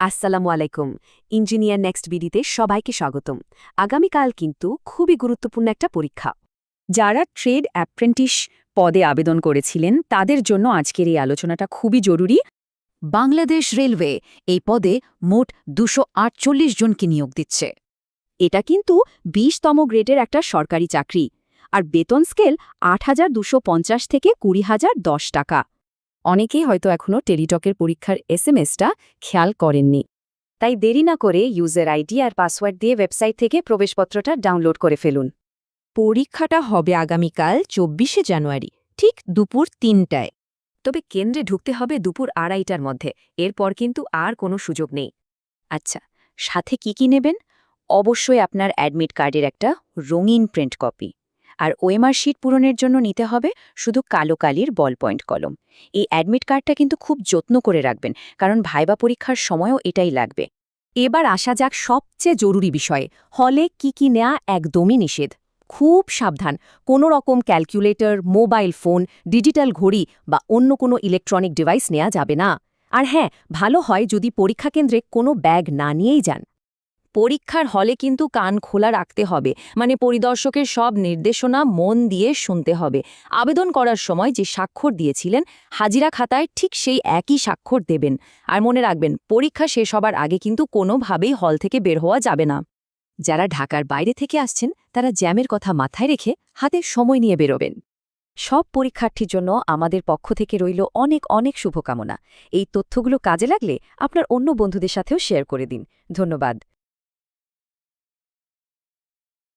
আসসালামু আলাইকুম। Engineer next বিডিতে সবাইকে স্বাগতম। আগামীকাল কিন্তু খুবই গুরুত্বপূর্ণ একটা পরীক্ষা। যারা ট্রেড অ্যাপ্রেন্টিস পদে আবেদন করেছিলেন তাদের জন্য আজকের এই আলোচনাটা খুবই জরুরি। বাংলাদেশ রেলওয়ে এই পদে মোট 248 জনকে নিয়োগ দিচ্ছে। এটা কিন্তু 20তম গ্রেডের একটা সরকারি চাকরি, আর বেতন স্কেল ৮,২৫০ থেকে ২০,০১০ টাকা। অনেকেই হয়তো এখনও টেলিটকের পরীক্ষার এসএমএসটা খেয়াল করেননি, তাই দেরি না করে ইউজার আইডি আর পাসওয়ার্ড দিয়ে ওয়েবসাইট থেকে প্রবেশপত্রটা ডাউনলোড করে ফেলুন। পরীক্ষাটা হবে আগামীকাল ২৪শে জানুয়ারি, ঠিক দুপুর ৩টায়। তবে কেন্দ্রে ঢুকতে হবে দুপুর ২:৩০টার মধ্যে, এরপর কিন্তু আর কোনো সুযোগ নেই। আচ্ছা, সাথে কি নেবেন? অবশ্যই আপনার অ্যাডমিট কার্ডের একটা রঙিন প্রিন্ট কপি, আর ওএমআর শিট পূরণের জন্য নিতে হবে শুধু কালো কালির বল পয়েন্ট কলম। এই অ্যাডমিট কার্ডটা কিন্তু খুব যত্ন করে রাখবেন, কারণ ভাইবা পরীক্ষার সময়ও এটাই লাগবে। এবার আসা যাক সবচেয়ে জরুরি বিষয়ে, হলে কি নেওয়া একদমই নিষেধ। খুব সাবধান, কোনো রকম ক্যালকুলেটর, মোবাইল ফোন, ডিজিটাল ঘড়ি বা অন্য কোনো ইলেকট্রনিক ডিভাইস নেওয়া যাবে না। আর হ্যাঁ, ভালো হয় যদি পরীক্ষা কেন্দ্রে কোনো ব্যাগ না নিয়েই যান। পরীক্ষার হলে কিন্তু কান খোলা রাখতে হবে, মানে পরিদর্শকের সব নির্দেশনা মন দিয়ে শুনতে হবে। আবেদন করার সময় যে স্বাক্ষর দিয়েছিলেন হাজিরা খাতায়, ঠিক সেই একই স্বাক্ষর দেবেন। আর মনে রাখবেন, পরীক্ষা শেষ হবার আগে কিন্তু কোনোভাবেই হল থেকে বের হওয়া যাবে না। যারা ঢাকার বাইরে থেকে আসছেন তারা জ্যামের কথা মাথায় রেখে হাতে সময় নিয়ে বেরোবেন। সব পরীক্ষার্থীর জন্য আমাদের পক্ষ থেকে রইল অনেক অনেক শুভকামনা। এই তথ্যগুলো কাজে লাগলে আপনার অন্য বন্ধুদের সাথেও শেয়ার করে দিন। ধন্যবাদ।